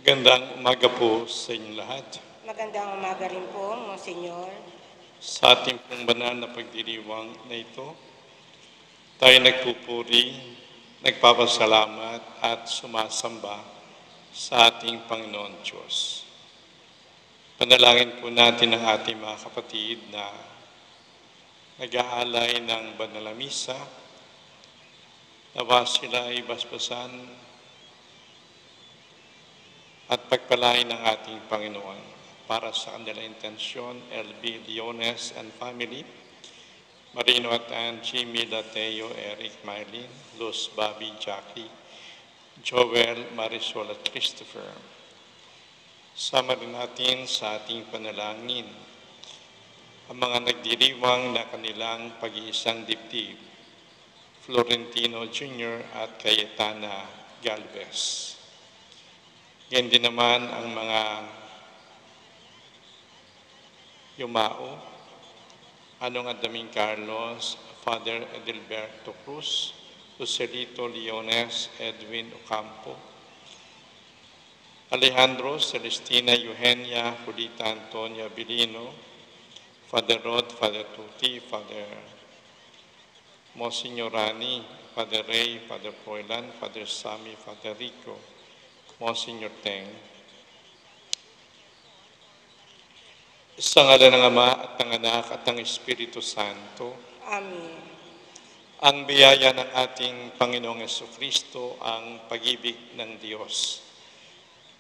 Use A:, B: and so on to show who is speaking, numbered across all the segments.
A: Magandang umaga po sa inyong lahat.
B: Magandang umaga rin po, Monsignor.
A: Sa ating pong banal na pagdiriwang na ito, tayo nagpupuri, nagpapasalamat at sumasamba sa ating Panginoon Diyos. Panalangin po natin ang ating mga kapatid na nag-aalay ng banal na misa, nawa sila ay basbasan at pagpalain ng ating Panginoon para sa kanilang intensyon, LB Leones and family, Marino at Ann, Jimmy, Lateo, Eric, Mylene, Luz, Bobby, Jackie, Joel, Marisol at Christopher. Sama rin natin sa ating panalangin ang mga nagdiriwang na kanilang pag-iisang dibdib, Florentino Jr. at Cayetana Galvez. Yan din naman ang mga yumao, Anong Adaming Carlos, Father Edilberto Cruz, Lucerito Leones, Edwin Ocampo, Alejandro, Celestina, Eugenia, Julita Antonia Bilino, Father Rod, Father Tuti, Father Monsignor Rani, Father Ray, Father Poylan, Father Sami, Father Rico, Monsignor Teng. Sa ngalan ng Ama at ng Anak at ng Espiritu Santo.
B: Amen.
A: Ang biyaya ng ating Panginoong Jesucristo, ang pag-ibig ng Diyos,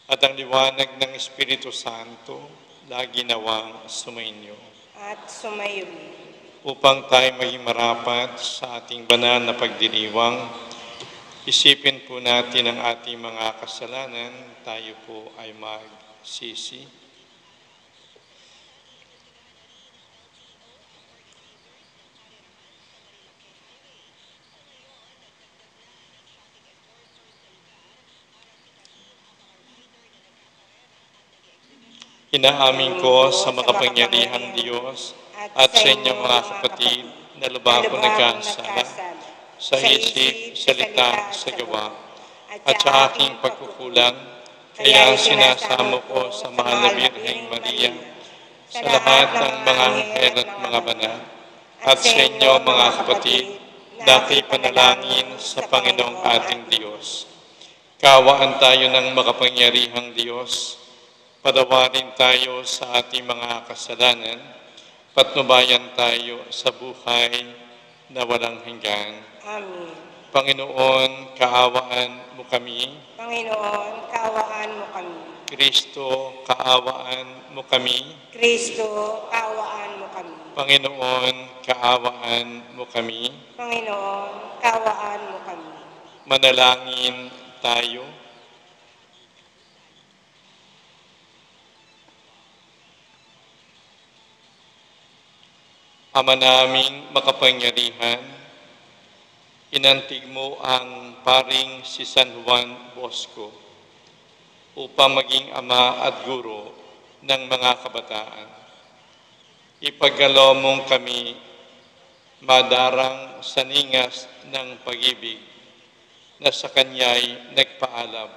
A: at ang liwanag ng Espiritu Santo, lagi nawang sumainyo.
B: At sumayo rin.
A: Upang tayo maging marapat sa ating banal na pagdiriwang, isipin po natin ang ating mga kasalanan, tayo po ay magsisi. Inaamin ko sa makapangyarihang Diyos at sa inyong mga kapatid na lubha ko nagkasala sa isip, salita, sa gawa, at sa aking pagkukulang, kaya sinasamo ko sa mahal na Birheng Maria, sa lahat ng mga anghel at mga banal, at sa inyo mga kapatid na panalangin sa Panginoong ating Diyos. Kawaan tayo ng makapangyarihang Diyos, patawarin tayo sa ating mga kasalanan, patnubayan tayo sa buhay na walang hanggan.
B: Amen.
A: Panginoon, kaawaan mo kami.
B: Panginoon, kaawaan mo kami.
A: Kristo, kaawaan mo kami.
B: Kristo, kaawaan mo kami.
A: Panginoon, kaawaan mo kami.
B: Panginoon, kaawaan mo kami.
A: Manalangin tayo. Ama naming makapangyarihan, inantig mo ang paring si San Juan Bosco upang maging ama at guro ng mga kabataan. Ipagalaw mong kami madarang sa ningas ng pag-ibig na sa kanya'y nagpaalam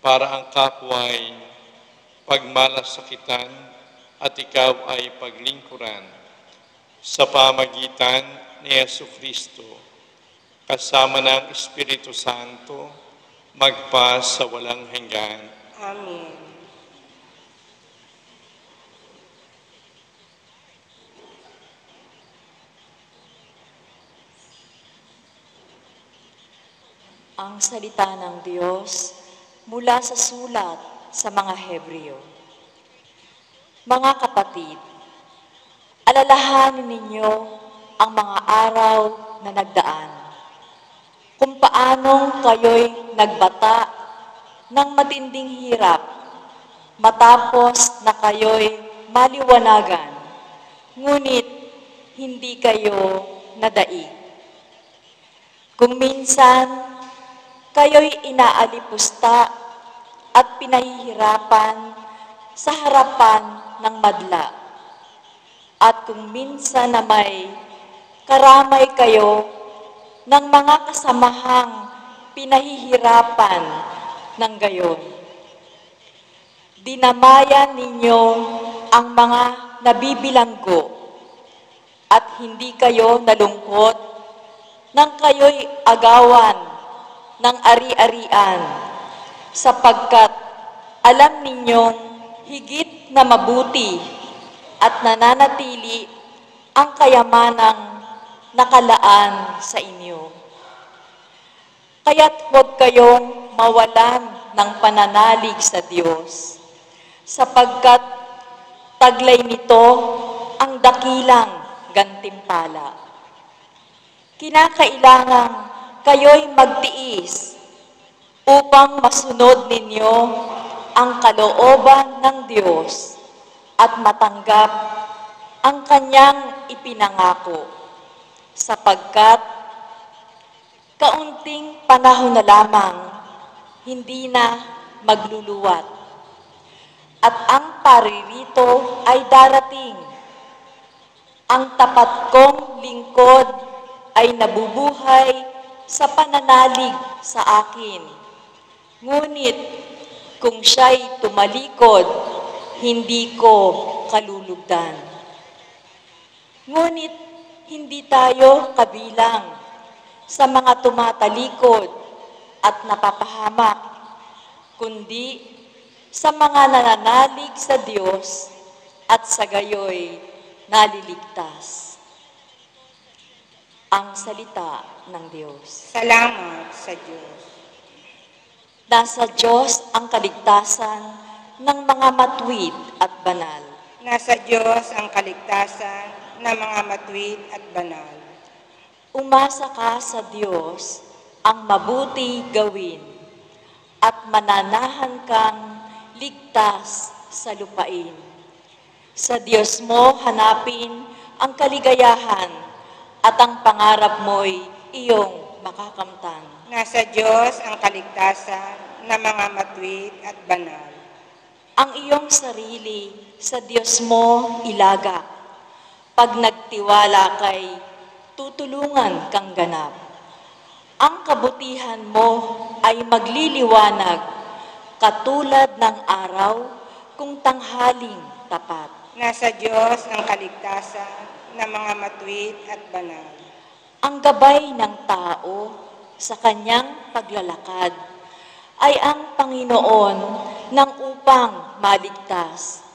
A: para ang kapwa'y pagmalasakitan at ikaw ay paglingkuran sa pamagitan ni Jesucristo, kasama ng Espiritu Santo, magpa sa walang hanggan.
B: Amen.
C: Ang salita ng Diyos mula sa sulat sa mga Hebreo. Mga kapatid, alalahanin ninyo ang mga araw na nagdaan, kung paanong kayo'y nagbata ng matinding hirap matapos na kayo'y maliwanagan, ngunit hindi kayo nadaig. Kung minsan kayo'y inaalipusta at pinahihirapan sa harapan ng madla, at kung minsan na may karamay kayo ng mga kasamahang pinahihirapan ng gayon. Dinamayan ninyo ang mga nabibilanggo at hindi kayo nalungkot nang kayo'y agawan ng ari-arian, sapagkat alam ninyong higit na mabuti at nananatili ang kayamanang nakalaan sa inyo. Kaya't huwag kayong mawalan ng pananalig sa Diyos, sapagkat taglay nito ang dakilang gantimpala. Kinakailangang kayo'y magtiis upang masunod ninyo ang kalooban ng Diyos at matanggap ang Kanyang ipinangako, sapagkat kaunting panahon na lamang hindi na magluluwat at ang paririto ay darating. Ang tapat kong lingkod ay nabubuhay sa pananalig sa akin. Ngunit kung siya'y tumalikod, hindi ko kalulugdan. Ngunit hindi tayo kabilang sa mga tumatalikod at napapahamak, kundi sa mga nananalig sa Diyos at sa gayoy naliligtas. Ang salita ng Diyos.
B: Salamat sa Diyos.
C: Nasa Diyos ang kaligtasan ng mga matuwid at banal.
B: Nasa Diyos ang kaligtasan ng mga matuwid at banal.
C: Umasa ka sa Diyos ang mabuti gawin at mananahan kang ligtas sa lupain. Sa Diyos mo hanapin ang kaligayahan at ang pangarap mo'y iyong makakamtan.
B: Nasa Diyos ang kaligtasan ng mga matuwid at banal.
C: Ang iyong sarili sa Diyos mo ilagak. Pag nagtiwala kay tutulungan kang ganap. Ang kabutihan mo ay magliliwanag katulad ng araw kung tanghaling tapat.
B: Nasa Diyos ang kaligtasan ng mga matuwid at banal.
C: Ang gabay ng tao sa kanyang paglalakad ay ang Panginoon nang upang maligtas.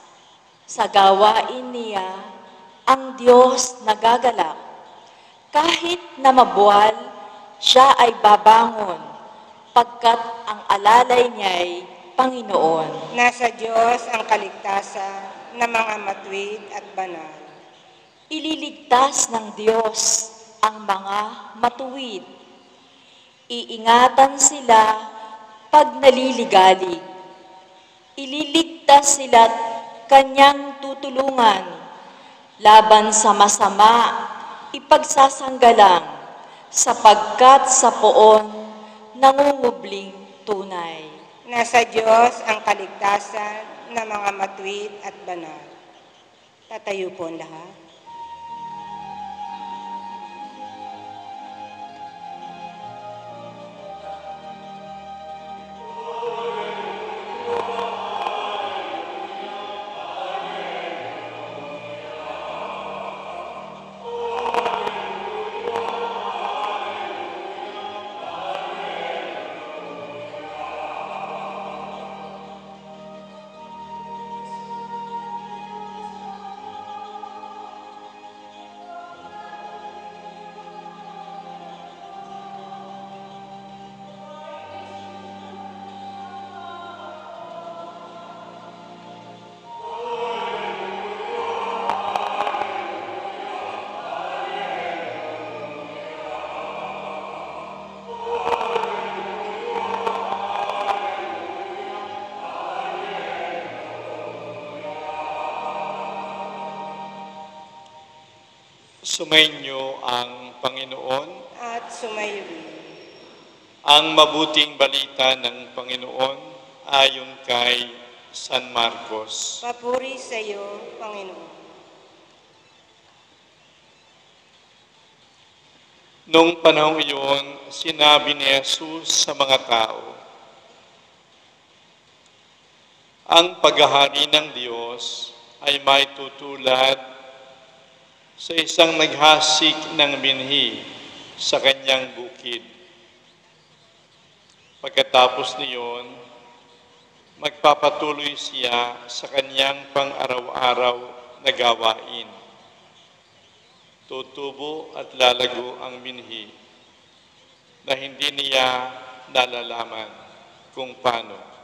C: Sa gawain niya, ang Diyos nagagalak. Kahit na mabuwal, siya ay babangon, pagkat ang alalay niya'y Panginoon.
B: Nasa Diyos ang kaligtasan ng mga matuwid at banal.
C: Ililigtas ng Diyos ang mga matuwid. Iingatan sila pag naliligalig. Ililigtas sila't kanyang tutulungan. Laban sa masama, ipagsasanggalang, sapagkat sa poon nangungubling tunay.
B: Nasa Diyos ang kaligtasan ng mga matuwid at banal. Tatayo po ang lahat.
A: Sumainyo ang Panginoon.
B: At sumayo rin.
A: Ang mabuting balita ng Panginoon ayon kay San Marcos.
B: Papuri sa iyo, Panginoon.
A: Nung panahong iyon, sinabi ni Jesus sa mga tao, Ang paghahari ng Diyos ay may tutulad sa isang naghasik ng binhi sa kanyang bukid. Pagkatapos niyon, magpapatuloy siya sa kanyang pang-araw-araw na gawain. Tutubo at lalago ang binhi na hindi niya nalalaman kung paano.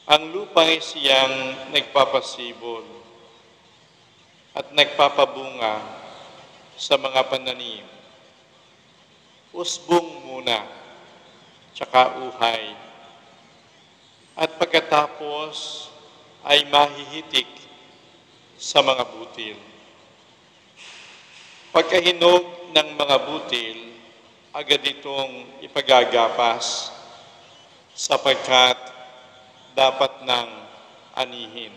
A: Ang lupa ay siyang nagpapasibol at nagpapabunga sa mga pananim. Usbong muna, tsaka uhay. At pagkatapos ay mahihitik sa mga butil. Pagkahinog ng mga butil, agad itong ipagagapas sapagkat dapat nang anihin.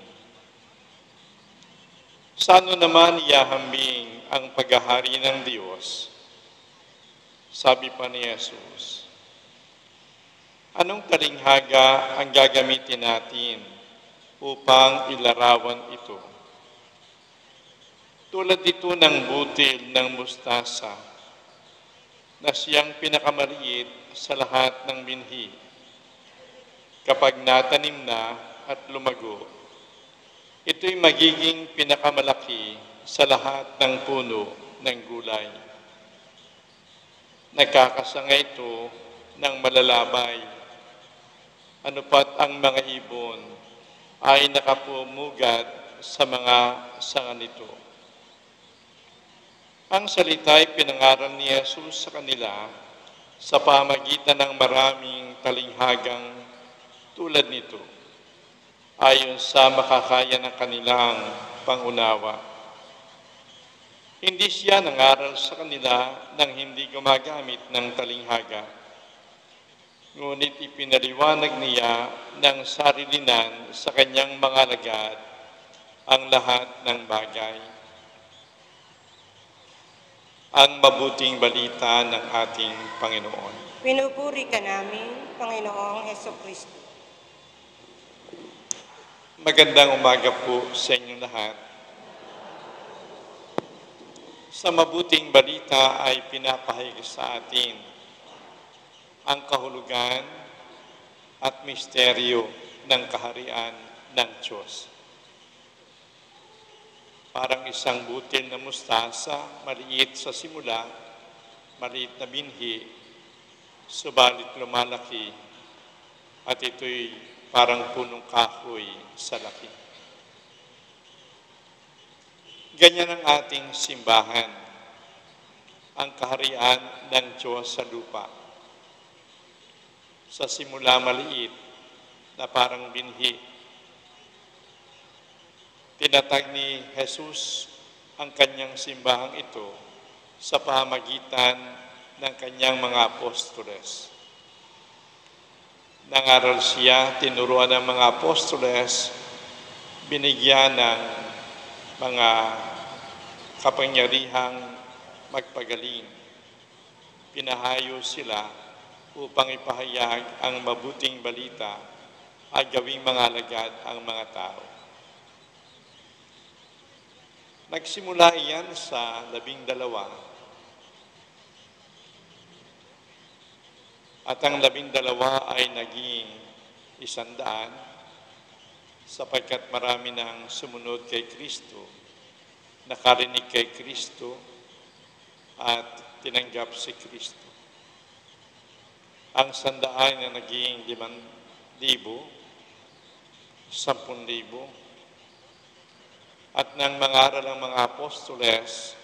A: Sa ano naman iahambing ang paghahari ng Diyos? Sabi pa ni Jesus, anong talinghaga ang gagamitin natin upang ilarawan ito? Tulad ito ng butil ng mustasa na siyang pinakamaliit sa lahat ng binhi. Kapag natanim na at lumago, ito'y magiging pinakamalaki sa lahat ng puno ng gulay. Nagkakasanga ito ng malalabay. Ano pat ang mga ibon ay nakapumugad sa mga sanga nito. Ang salita ay pinangaral ni Jesus sa kanila sa pamagitan ng maraming talinghagang tulad nito, ayon sa makakaya ng kanilang pangunawa. Hindi siya nangaral sa kanila nang hindi gumagamit ng talinghaga, ngunit ipinaliwanag niya ng sarilinan sa kanyang mga alagad ang lahat ng bagay. Ang mabuting balita ng ating Panginoon.
B: Pinupuri ka namin, Panginoong Hesukristo.
A: Magandang umaga po sa inyong lahat. Sa mabuting balita ay pinapahayag sa atin ang kahulugan at misteryo ng kaharian ng Diyos. Parang isang butil na mustasa, maliit sa simula, maliit na binhi, subalit lumalaki, at ito'y parang punong kahoy sa laki. Ganyan ang ating simbahan, ang kaharian ng Diyos sa lupa. Sa simula maliit na parang binhi, tinatag ni Jesus ang kanyang simbahang ito sa pamagitan ng kanyang mga apostoles. Nangaral siya, tinuruan ng mga apostoles, binigyan ng mga kapangyarihang magpagaling. Pinahayo sila upang ipahayag ang mabuting balita at gawing mga alagad ang mga tao. Nagsimula iyan sa 12. At ang 12 ay naging 100 sapagkat marami nang sumunod kay Kristo, nakarinig kay Kristo at tinanggap si Kristo. Ang 100 na naging 5,000, 10,000, at nang mangaral ang mga apostoles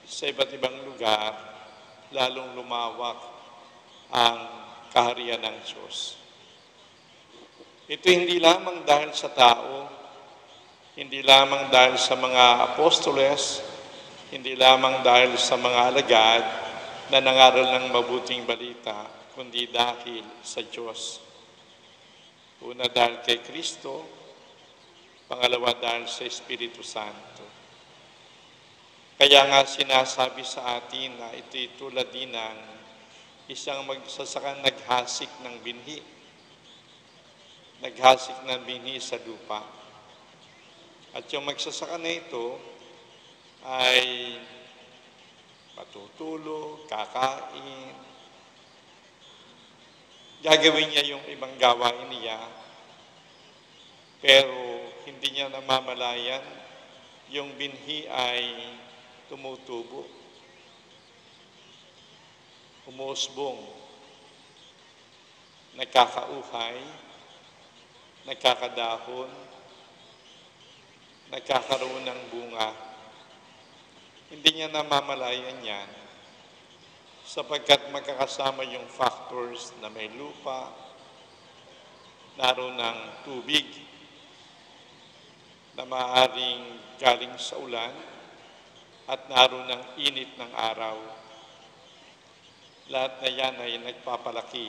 A: sa iba't ibang lugar, lalong lumawak ang kaharian ng Diyos. Ito hindi lamang dahil sa tao, hindi lamang dahil sa mga apostoles, hindi lamang dahil sa mga alagad na nangaral ng mabuting balita, kundi dahil sa Diyos. Una dahil kay Kristo, pangalawa dahil sa Espiritu Santo. Kaya nga sinasabi sa atin na ito'y tulad din ng isang magsasakang naghasik ng binhi. naghasik ng binhi sa lupa. At yung magsasaka na ito ay matutulog, kakain, gagawin niya yung ibang gawain niya, pero hindi niya namamalayan yung binhi ay tumutubo, umuusbong, nagkakauhay, nagkakadahon, nagkakaroon ng bunga. Hindi niya namamalayan yan sapagkat magkakasama yung factors na may lupa, naroon ng tubig na maaaring galing sa ulan at naroon ng init ng araw. Lahat na yan ay nagpapalaki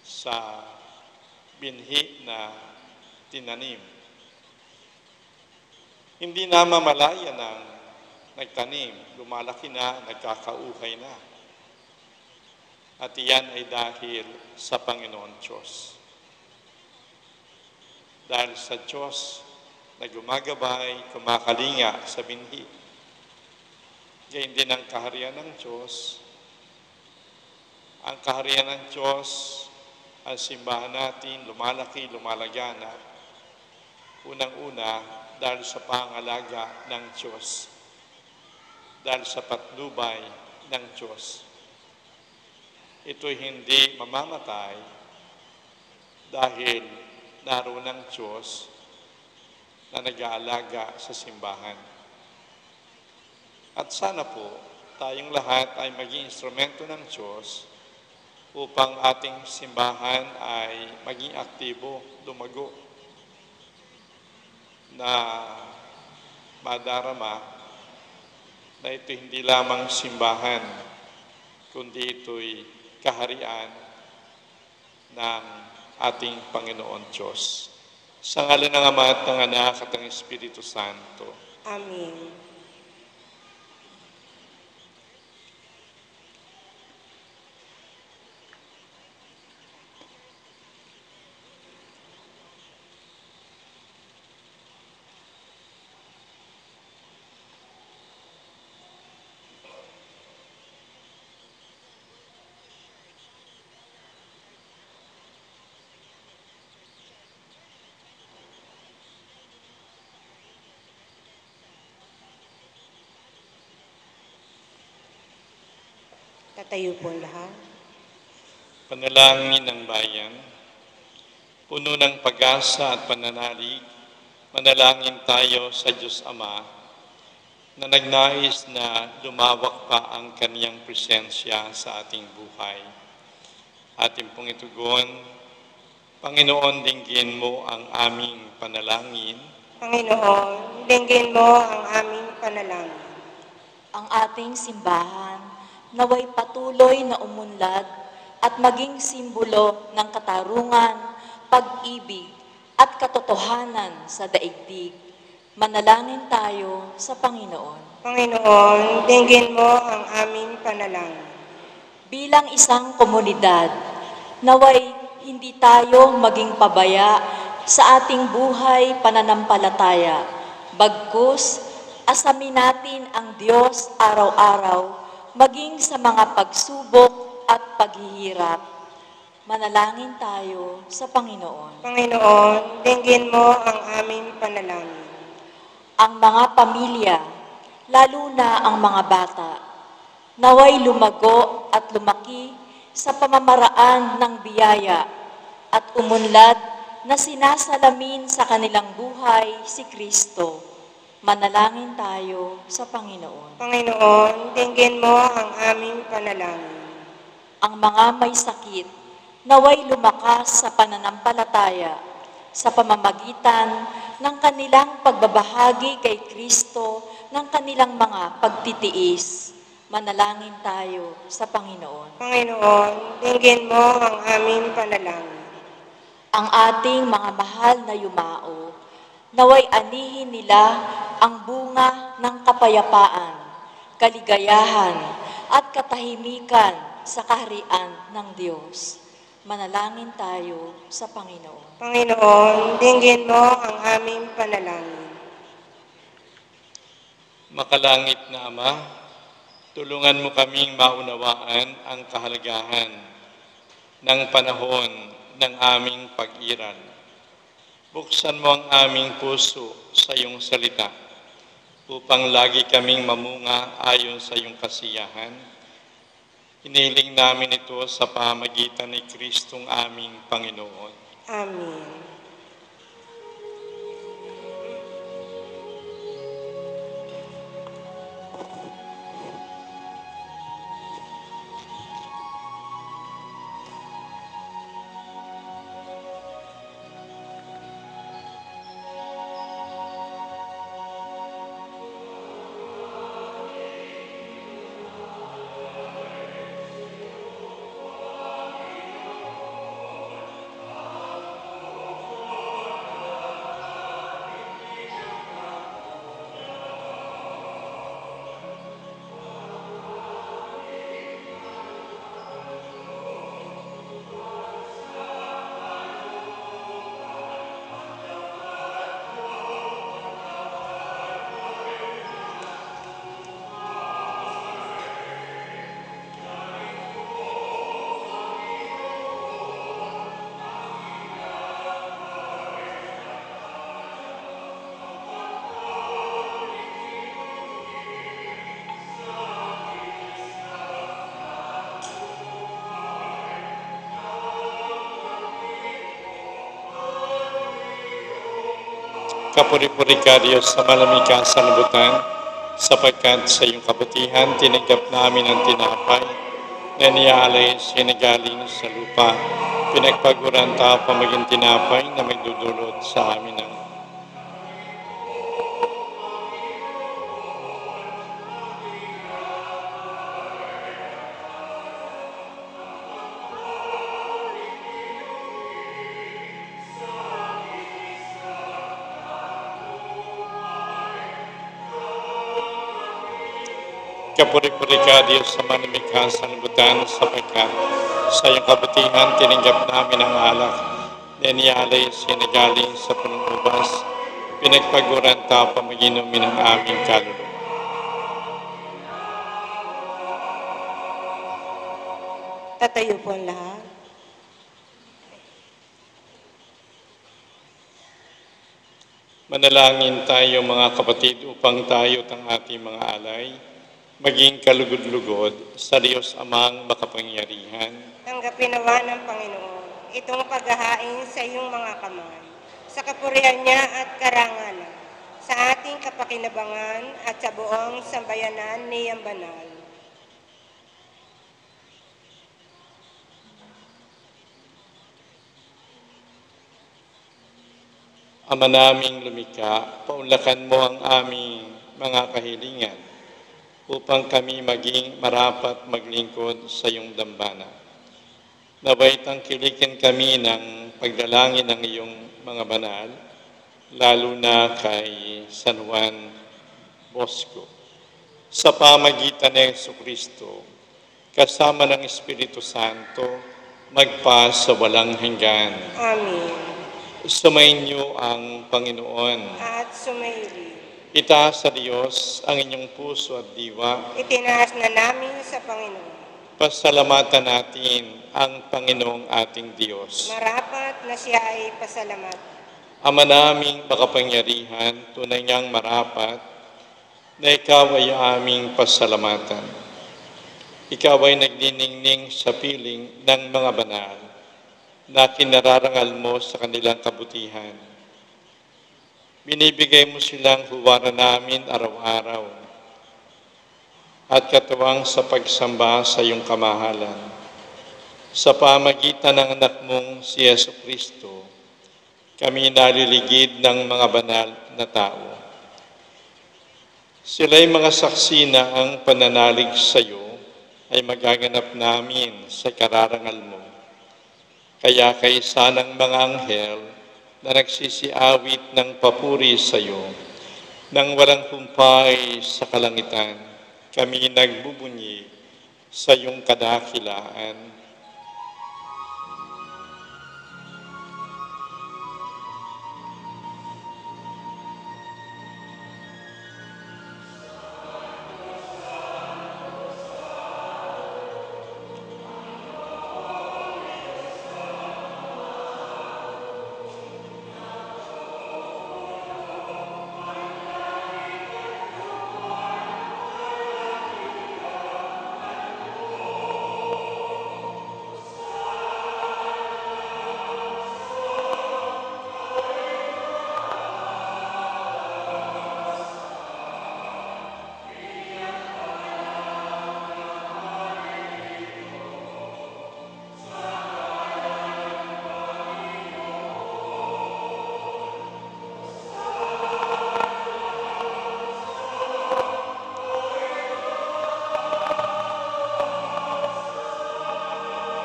A: sa binhi na tinanim. Hindi namamalayan ng nagtanim, lumalaki na, nagkakauhay na. At iyan ay dahil sa Panginoon Diyos. Dahil sa Diyos na gumagabay, kumakalinga sa binhi. Gayon din ang kaharian ng Diyos. Ang kaharian ng Diyos, ang simbahan natin, lumalaki, lumalagana. Unang-una, dahil sa pangalaga ng Diyos. Dahil sa patnubay ng Diyos. Ito'y hindi mamamatay dahil naroon ng Diyos na nag-aalaga sa simbahan. At sana po, tayong lahat ay maging instrumento ng Diyos upang ating simbahan ay maging aktibo, lumago, na madarama na ito hindi lamang simbahan, kundi ito'y kaharian ng ating Panginoon Diyos. Sa ngalan ng Ama at ng Anak at ng Espiritu Santo.
B: Amen. Tatayo po ang lahat.
A: Panalangin ng bayan, puno ng pag-asa at pananalig, manalangin tayo sa Diyos Ama na nagnais na lumawak pa ang kaniyang presensya sa ating buhay. Ating pong itugon, Panginoon, dinggin mo ang aming panalangin.
B: Panginoon, dinggin mo ang aming panalangin.
C: Ang ating simbahan naway patuloy na umunlad at maging simbolo ng katarungan, pag-ibig at katotohanan sa daigdig. Manalangin tayo sa Panginoon.
B: Panginoon, dinggin mo ang aming panalangin.
C: Bilang isang komunidad, naway hindi tayo maging pabaya sa ating buhay pananampalataya. Bagkus, asamin natin ang Diyos araw-araw, maging sa mga pagsubok at paghihirap. Manalangin tayo sa Panginoon.
B: Panginoon, dinggin mo ang aming panalangin.
C: Ang mga pamilya, lalo na ang mga bata, naway lumago at lumaki sa pamamaraan ng biyaya at umunlad na sinasalamin sa kanilang buhay si Kristo. Manalangin tayo sa Panginoon.
B: Panginoon, dinggin mo ang aming panalangin.
C: Ang mga may sakit, naway lumakas sa pananampalataya sa pamamagitan ng kanilang pagbabahagi kay Kristo ng kanilang mga pagtitiis. Manalangin tayo sa Panginoon.
B: Panginoon, dinggin mo ang aming panalangin.
C: Ang ating mga mahal na yumao, naway anihin nila ang bunga ng kapayapaan, kaligayahan at katahimikan sa kaharian ng Diyos. Manalangin tayo sa Panginoon.
B: Panginoon, dinggin mo ang aming panalangin.
A: Makalangit na Ama, tulungan mo kaming maunawaan ang kahalagahan ng panahon ng aming pag-iral. Buksan mo ang aming puso sa iyong salita upang lagi kaming mamunga ayon sa iyong kasiyahan. Hiniling namin ito sa pamamagitan ni Kristong aming Panginoon.
B: Amen.
A: Kapuri-puri ka, Diyos, sa malamig kang sanlibutan, sapagkat sa iyong kabutihan, tinanggap namin ang tinapay na nialay sinagaling sa lupa. Pinagpaguran ta pamaging tinapay na may dudulot sa amin ng Kapuri-puri ka, Diyos, sa malamig kang sanlibutan, sapagkat sa iyong kabutihan, tinanggap namin ang alak na nialay sinagaling sa punong ubas. Pinagpaguran ta pamaginumin ng aming kaluluwa.
B: Tatayo po ang lahat.
A: Manalangin tayo, mga kapatid, upang tayo at ang ating mga alay maging kalugod-lugod sa Diyos Amang makapangyarihan.
B: Tanggapin nawa ng Panginoon itong paghahain sa iyong mga kamay, sa kapurihan niya at karangalan, sa ating kapakinabangan at sa buong sambayanan niyang banal.
A: Ama naming lumikha, paunlakan mo ang aming mga kahilingan upang kami maging marapat maglingkod sa iyong dambana. Naway tangkilikin kami ng pagdalangin ng iyong mga banal, lalo na kay San Juan Bosco. Sa pamagitan ng Jesucristo, kasama ng Espiritu Santo, magpa sa walang hanggan.
B: Amen.
A: Sumainyo ang Panginoon.
B: At sumaili.
A: Itaas sa Diyos ang inyong puso at diwa.
B: Itinaas na namin sa Panginoon.
A: Pasalamatan natin ang Panginoong ating Diyos.
B: Marapat na siya ay pasalamat.
A: Ama naming makapangyarihan, tunay niyang marapat na ikaw ay aming pasalamatan. Ikaw ay nagniningning sa piling ng mga banal na kinararangal mo sa kanilang kabutihan. Binibigay mo silang huwaran namin araw-araw at katuwang sa pagsamba sa iyong kamahalan. Sa pamagitan ng anak mong si Jesucristo, kami naliligid ng mga banal na tao. Sila'y mga saksi na ang pananalig sa iyo ay magaganap namin sa kararangal mo. Kaya kaysa ng mga anghel na nagsisiawit ng papuri sa iyo, nang walang humpay sa kalangitan, kami nagbubunyi sa iyong kadakilaan.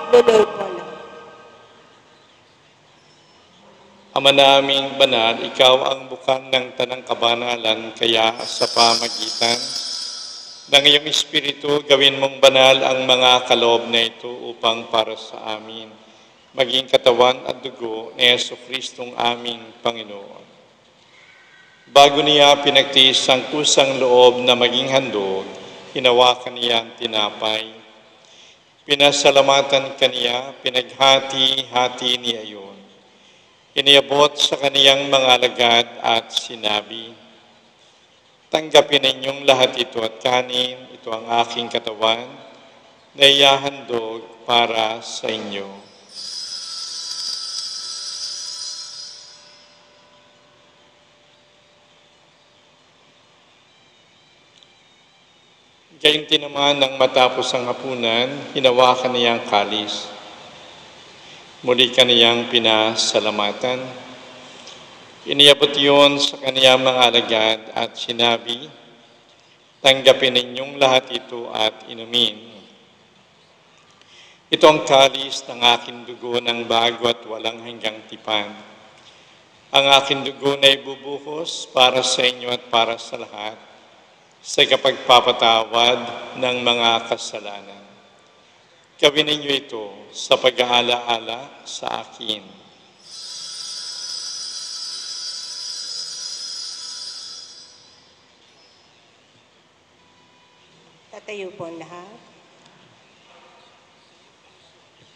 B: Lulol po na.
A: Ama naming banal, ikaw ang bukal ng tanang kabanalan, kaya sa pamagitan ng iyong Espiritu, gawin mong banal ang mga kaloob na ito upang para sa amin maging katawan at dugo ni Jesucristong aming Panginoon. Bago niya pinagtiis ang kusang loob na maging handog, hinawakan niya ang tinapay. Pinasalamatan kaniya, pinaghati-hati niya iyon. Iniabot sa kaniyang mga alagad at sinabi, "Tanggapin ninyong lahat ito at kanin, ito ang aking katawan na ihahandog para sa inyo." Gayunti naman nang matapos ang hapunan, hinawakan niya ang kalis. Muli kaniyang pinasalamatan. Iniabot iyon sa kaniyang mga alagad at sinabi, "Tanggapin ninyong lahat ito at inumin. Ito ang kalis ng aking dugo ng bago at walang hanggang tipan. Ang aking dugo na ibubuhos para sa inyo at para sa lahat sa kapagpapatawad ng mga kasalanan. Gawin ninyo ito sa pag-aalaala sa akin."
B: Tatayo po ang lahat.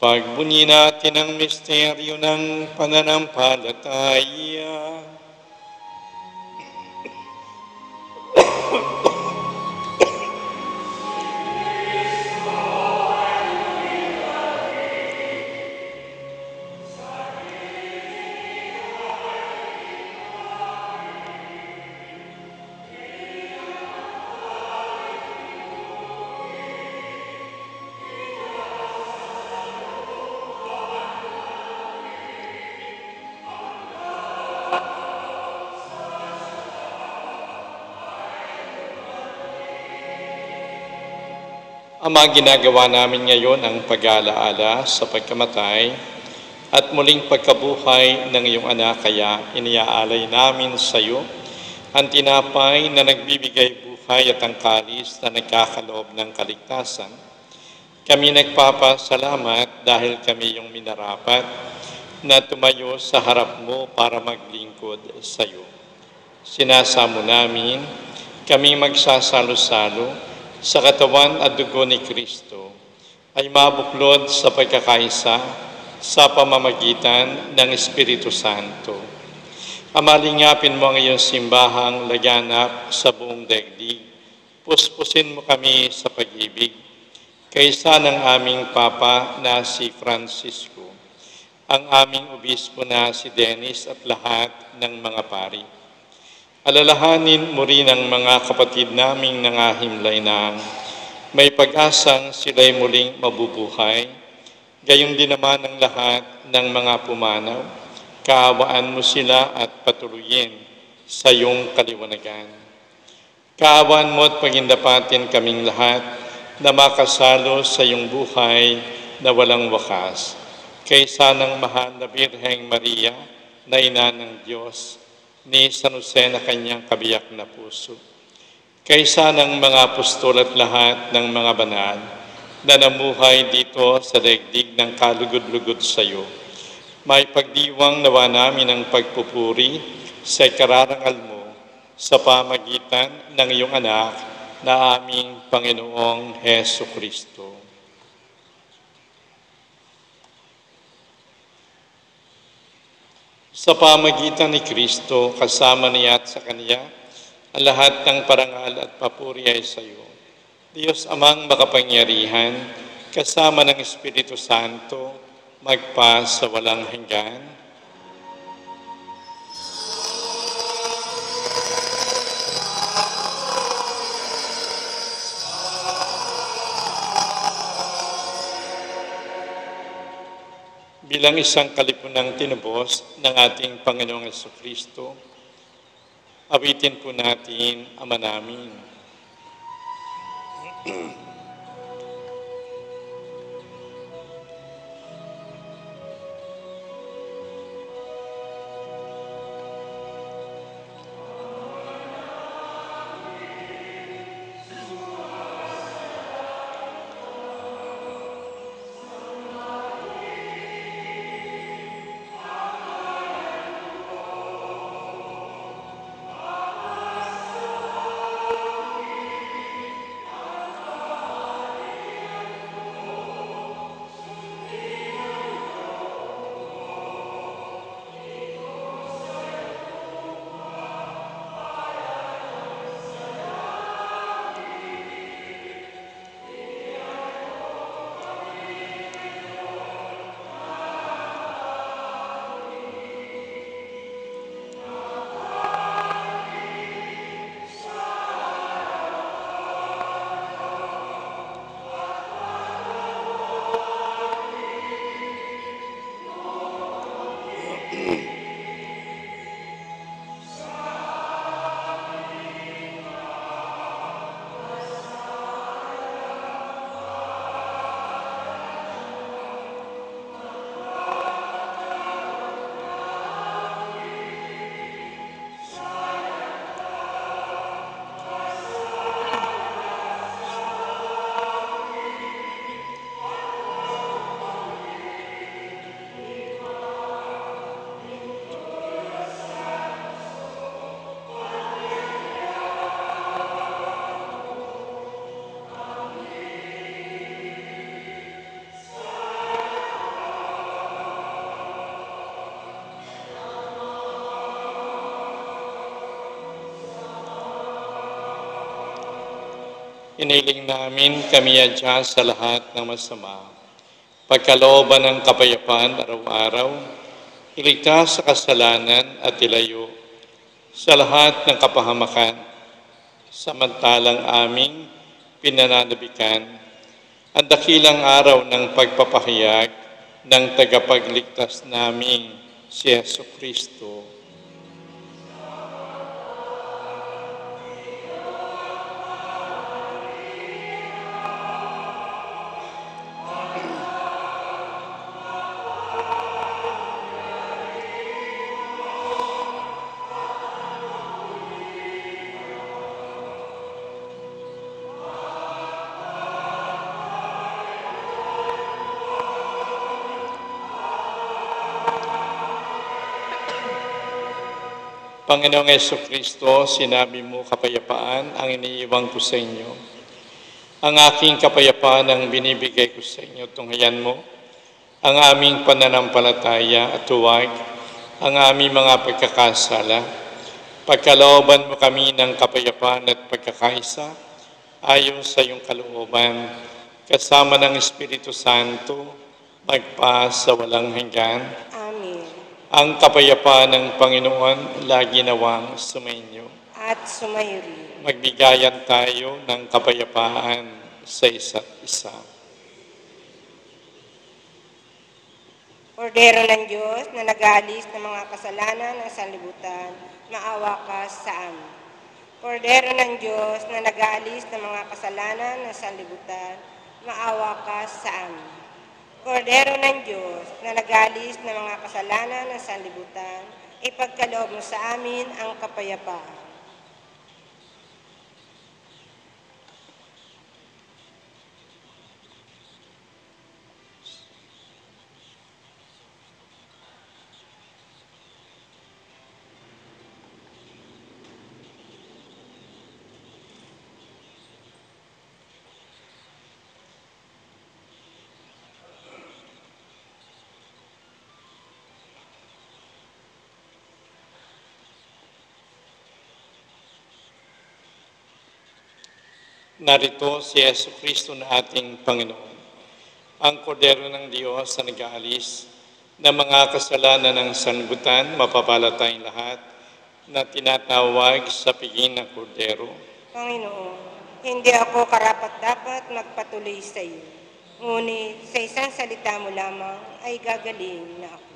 A: Pagbunyi natin ang misteryo ng pananampalataya. Ama, ginagawa namin ngayon ang pag-aalaala sa pagkamatay at muling pagkabuhay ng iyong anak, kaya iniaalay namin sa iyo ang tinapay na nagbibigay buhay at ang kalis na nagkakaloob ng kaligtasan. Kami nagpapasalamat dahil kami iyong minarapat na tumayo sa harap mo para maglingkod sa iyo. Sinasamo namin kami magsasalo-salo sa katawan at dugo ni Kristo ay mabuklod sa pagkakaisa sa pamamagitan ng Espiritu Santo. Amalingapin mo ang iyong simbahang laganap sa buong daigdig. Puspusin mo kami sa pag-ibig, kaysa ng aming Papa na si Francisco, ang aming obispo na si Dennis at lahat ng mga pari. Alalahanin mo rin ang mga kapatid naming nangahimlay na may pag-asang sila'y muling mabubuhay, gayon din naman ang lahat ng mga pumanaw. Kaawaan mo sila at patuloyin sa iyong kaliwanagan. Kaawaan mo at pagindapatin kaming lahat na makasalo sa iyong buhay na walang wakas, kaysa ng mahal na Birheng Maria na ina ng Diyos, ni San Jose na kanyang kabiyak na puso, kaysa ng mga apostol at lahat ng mga banal na namuhay dito sa daigdig ng kalugod-lugod sa iyo. May pagdiwang nawa namin ang pagpupuri sa ikararangal mo sa pamagitan ng iyong anak na aming Panginoong Jesucristo. Sa pamagitan ni Kristo, kasama niya at sa Kanya, ang lahat ng parangal at papuri ay sa iyo. Diyos Amang makapangyarihan, kasama ng Espiritu Santo, magpa sa walang hanggan. Bilang isang kalipunang tinubos ng ating Panginoong Jesucristo, awitin po natin Ama namin. Iniling namin kami adya sa lahat ng masama. Pagkalooban ng kapayapaan araw-araw, iligtas sa kasalanan at ilayo sa lahat ng kapahamakan, samantalang aming pinananabikan ang dakilang araw ng pagpapahayag ng tagapagligtas naming si Yesu Kristo. Panginoong Yesu Kristo, sinabi mo kapayapaan ang iniiwan ko sa inyo. Ang aking kapayapaan ang binibigay ko sa inyo. Tunghayan mo ang aming pananampalataya at huwag ang aming mga pagkakasala. Pagkalooban mo kami ng kapayapaan at pagkakaisa ayon sa iyong kalooban, kasama ng Espiritu Santo, magpa sa walang hanggan.
B: Amen.
A: Ang kapayapaan ng Panginoon lagi nawang sumainyo.
B: At sumayo rin.
A: Magbigayan tayo ng kapayapaan sa isa't isa.
B: Kordero ng Diyos na nag-aalis ng mga kasalanan ng sanlibutan, maawa ka sa amin. Kordero ng Diyos na nag-aalis ng mga kasalanan ng sanlibutan, maawa ka sa amin. Kordero ng Diyos na nag-aalis ng mga kasalanan ng sanlibutan, ipagkaloob mo sa amin ang kapayapaan.
A: Narito si Yesu Kristo na ating Panginoon, ang kordero ng Diyos na nag-aalis ng mga kasalanan ng sanlibutan, mapapala tayong lahat na tinatawag sa piging ng kordero.
B: Panginoon, hindi ako karapat-dapat magpatuloy sa iyo, ngunit sa isang salita mo lamang ay gagaling na ako.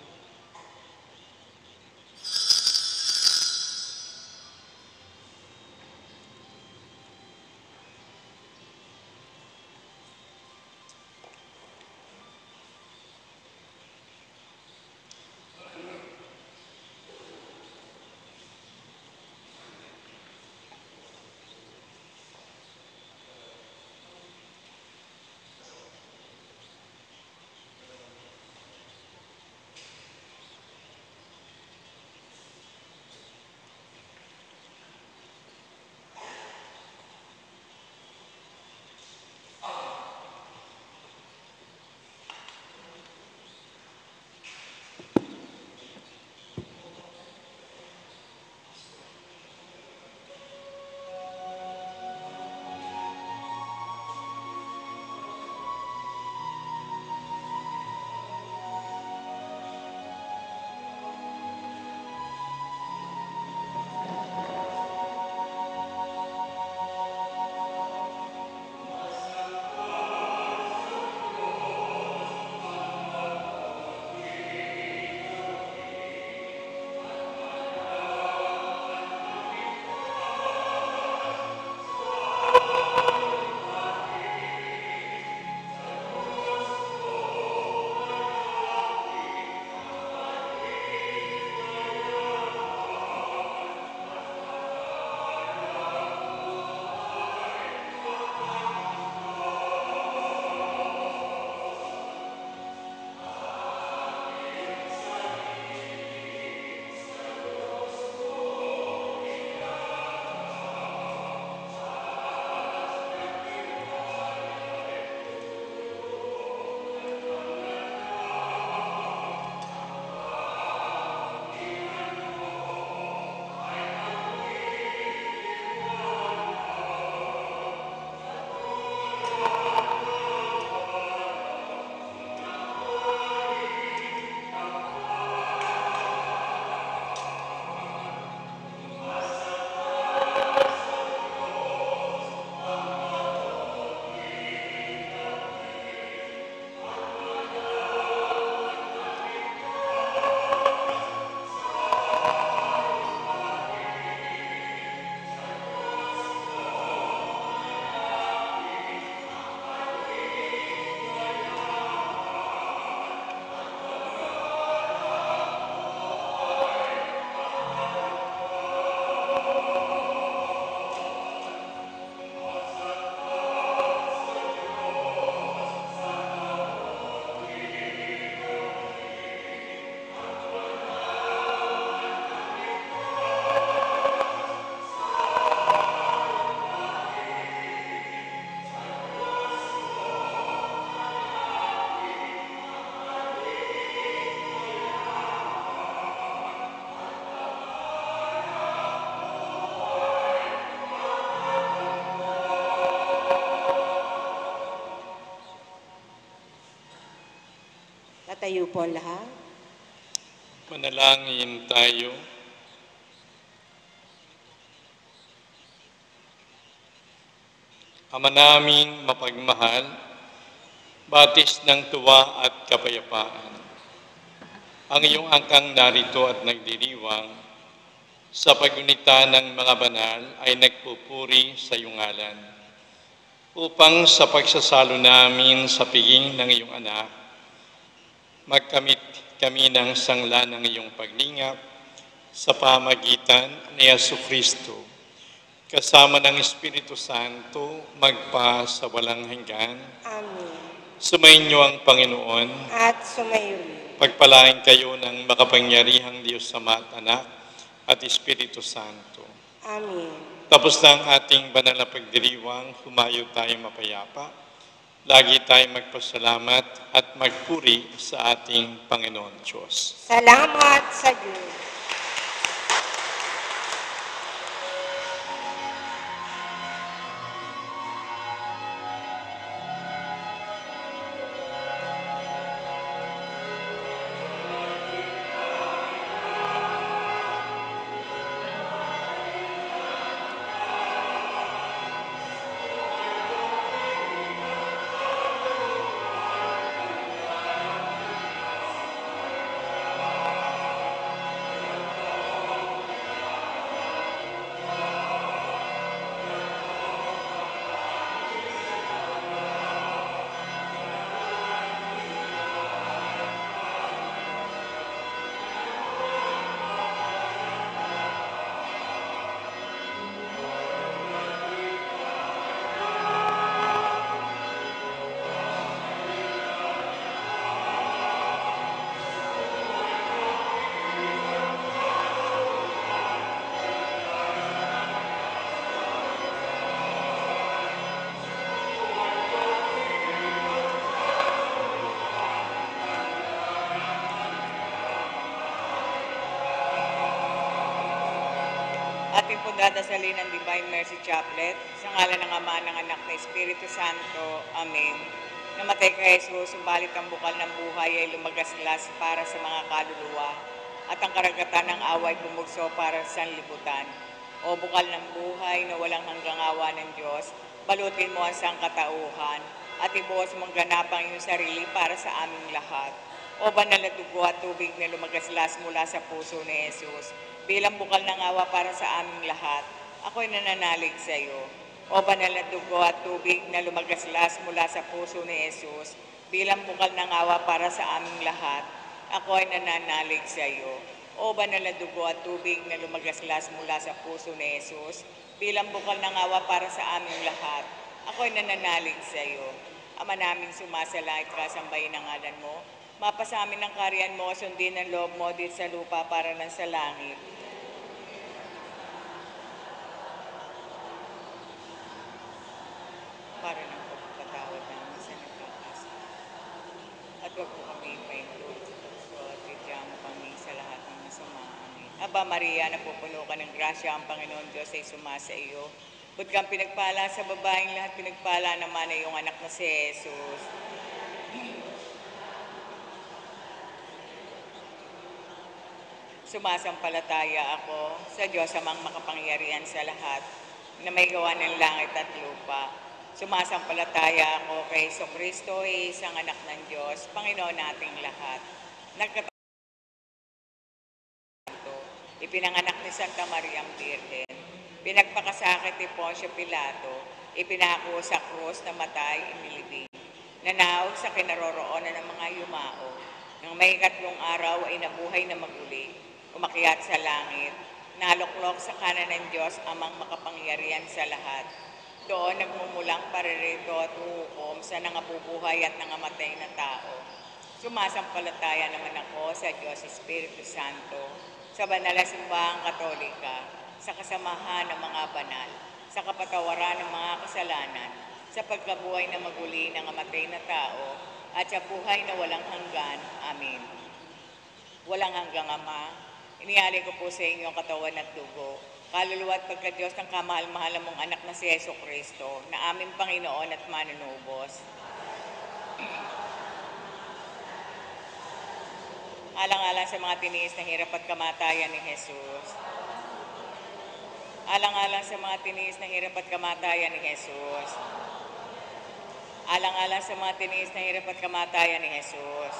B: Tayo po ang lahat.
A: Manalangin tayo. Ama naming mapagmahal, batis ng tuwa at kapayapaan. Ang iyong angkang narito at nagdiriwang sa pagunita ng mga banal ay nagpupuri sa iyong ngalan. Upang sa pagsasalo namin sa piging ng iyong anak, magkamit kami ng sangla ng iyong paglingap sa pamagitan ni Jesucristo, kasama ng Espiritu Santo, magpa sa walang hanggan.
B: Amen.
A: Sumainyo ang Panginoon.
B: At sumayo rin.
A: Pagpalain kayo ng makapangyarihang Diyos Ama at Anak at Espiritu Santo.
B: Amen.
A: Tapos na ang ating banal na pagdiriwang, humayo tayo mapayapa. Lagi tayong magpasalamat at magpuri sa ating Panginoon Diyos.
B: Salamat sa Diyos.
D: Ating po dadasalin ang Divine Mercy Chaplet sa ngalan ng Ama, ng Anak, ng Espiritu Santo. Amen. Namatay kay Jesus, subalit ang bukal ng buhay ay lumagaslas para sa mga kaluluwa at ang karagatan ng away bumugso para sa sanlibutan. O bukal ng buhay na walang hanggang awa ng Diyos, balutin mo ang sangkatauhan at ibuhos mong ganapang iyong sarili para sa aming lahat. O banal na dugo at tubig na lumagaslas mula sa puso ni Jesus, bilang bukal ng awa para sa aming lahat, ako'y nananalig sa iyo. O banal na dugo at tubig na lumagaslas mula sa puso ni Jesus, bilang bukal ng awa para sa aming lahat, ako'y nananalig sa iyo. O banal na dugo at tubig na lumagaslas mula sa puso ni Jesus, bilang bukal ng awa para sa aming lahat, ako'y nananalig sa iyo. Ama naming sumasalangit ka, sambahin ang ngalan mo. Mapasa amin ang kariyan mo, sundin ang loob mo dito sa lupa para ng sa langit. Para ng pagpapatawad namin sa nagkakasala. At huwag mo kami maintulot sa tukso at bigyan mo kami sa lahat ng masama. Amen. Aba Maria, napupuno ka ng grasya, ang Panginoon Diyos ay sumasa iyo. Bud kang pinagpala sa babaeng lahat, pinagpala naman ay iyong anak na si Jesus. Sumasampalataya ako sa Diyos amang makapangyarihan sa lahat, na may gawa ng langit at lupa. Sumasampalataya ako kay Jesucristo, isang anak ng Diyos, Panginoon nating lahat. Ipinanganak ni Santa Maria ang Birhen, pinagpakasakit ni Poncio Pilato, ipinako sa krus na matay, inilibing, nanawag sa kinaroroonan ng mga yumao, nang may 3 araw ay nabuhay na maguli, umakyat sa langit, naluklok sa kanan ng Diyos amang makapangyarihan sa lahat. Doon nagmumulang paririto at huhukom sa nangabubuhay at nangamatay na tao. Sumasampalataya naman ako sa Diyos Espiritu Santo, sa banal na simbahang Katolika, sa kasamahan ng mga banal, sa kapatawaran ng mga kasalanan, sa pagkabuhay na maguli ng amatay na tao, at sa buhay na walang hanggan. Amen. Walang hanggang Ama, inialay ko po sa inyo ang katawan at dugo, kaluluwa at pagka-Diyos ng kamahal-mahal mong anak na si Jesucristo, na aming Panginoon at manunubos. Alang-alang sa mga tiniis na hirap at kamatayan ni Jesus. Alang-alang sa mga tiniis na hirap at kamatayan ni Jesus. Alang-alang sa mga tiniis na hirap at kamatayan ni Jesus.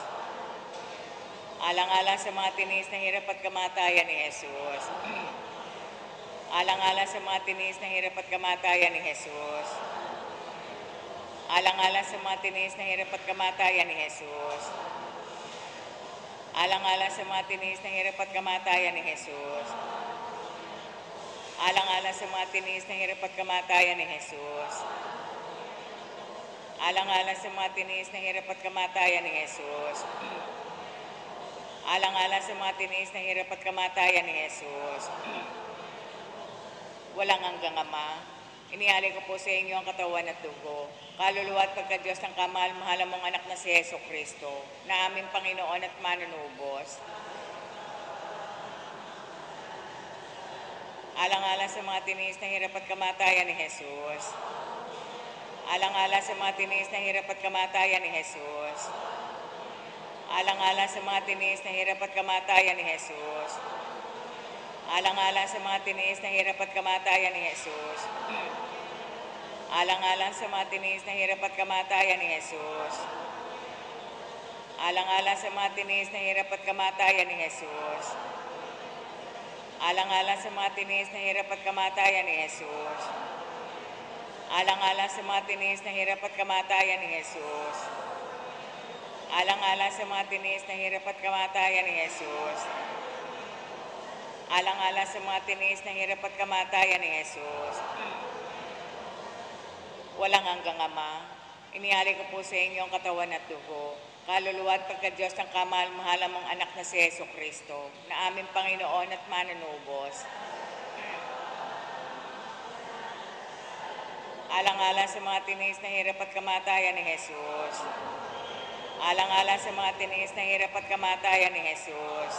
D: Alang-alang sa mga tiniis na hirap at kamatayan ni Jesus. Alang-alang sa mga tiniis na hirap at kamatayan ni Jesus. Alang-alang sa mga tiniis na hirap at kamatayan ni Jesus. Alang-alang sa mga tiniis na hirap at kamatayan ni Jesus. Alang-alang sa mga tiniis na hirap at kamatayan ni Jesus. Alang-alang sa mga tiniis na hirap at kamatayan ni Jesus. Alang-alang sa mga tiniis na hirap at kamatayan ni Jesus. Walang hanggang Ama, inialay ko po sa inyo ang katawan at dugo, kaluluwa at pagka-Diyos ng kamahal-mahalan mong anak na si Hesus Kristo, na aming Panginoon at manunubos. Alang-alang sa mga tiniis na hirap at kamatayan ni Jesus. Alang-alang sa mga tiniis na hirap at kamatayan ni Jesus. Alang-alang sa mga tiniis na hirap at kamatayan ni Jesus. Alang-alang sa mga tiniis na hirap at kamatayan ni Jesus. Alang-alang sa mga tiniis na hirap at kamatayan ni Jesus. Alang-alang sa mga tiniis na hirap at kamatayan ni Jesus. Alang-alang sa mga tiniis na hirap at kamatayan ni Jesus. Alang-alang sa mga tiniis na hirap at kamatayan ni Jesus. Alang-alang sa mga tiniis na hirap at kamatayan ni Jesus. Alang-alang sa mga tiniis na hirap at kamatayan ni Jesus. Walang hanggang Ama, inialay ko po sa inyo ang katawan at dugo, kaluluwa at pagka-Diyos ng kamahal-mahalan mong anak na si Hesus Kristo, na aming Panginoon at manunubos. Alang-alang sa mga tiniis na hirap at kamatayan ni Jesus. Alang-alang sa mga tiniis na hirap at kamatayan ni Jesus.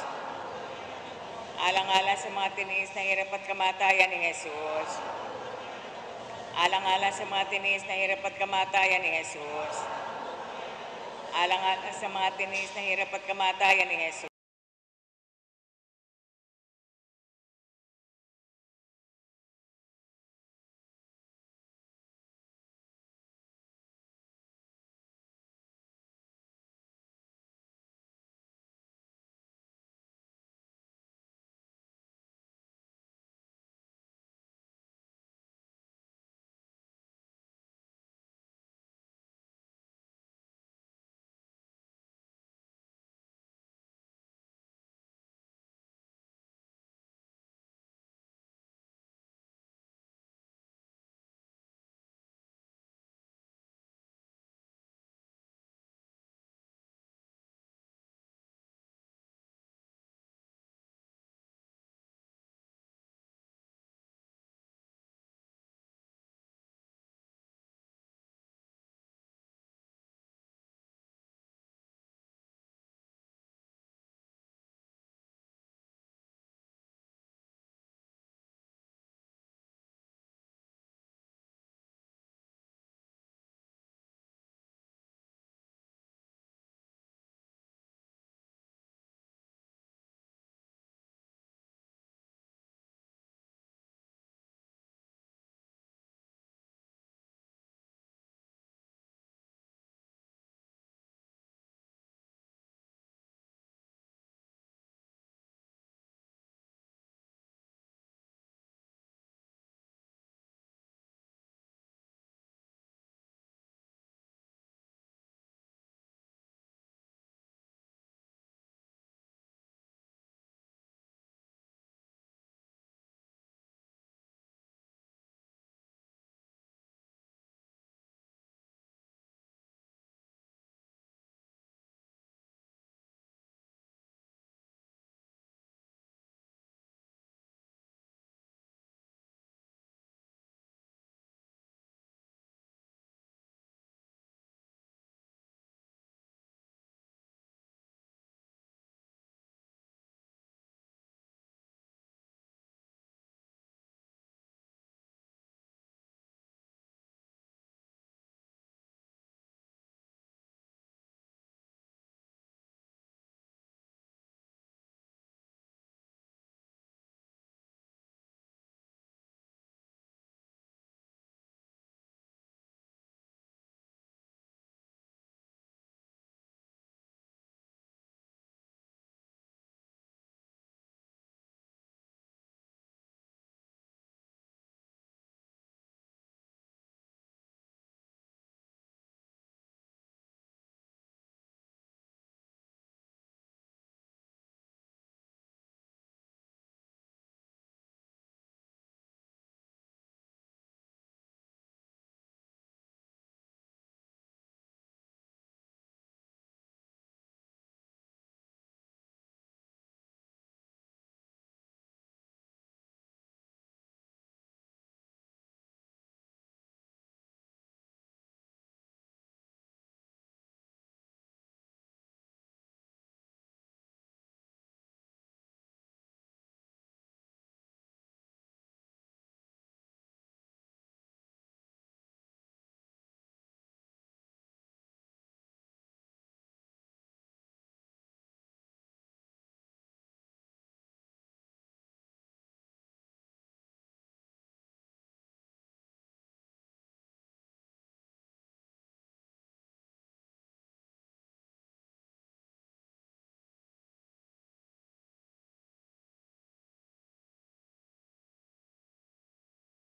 D: Alang-alang sa mga tiniis na hirap at kamatayan ni Jesus. Alang-alang sa mga tiniis na hirap at kamatayan ni Jesus. Alang-alang sa mga tiniis na hirap at kamatayan ni Jesus.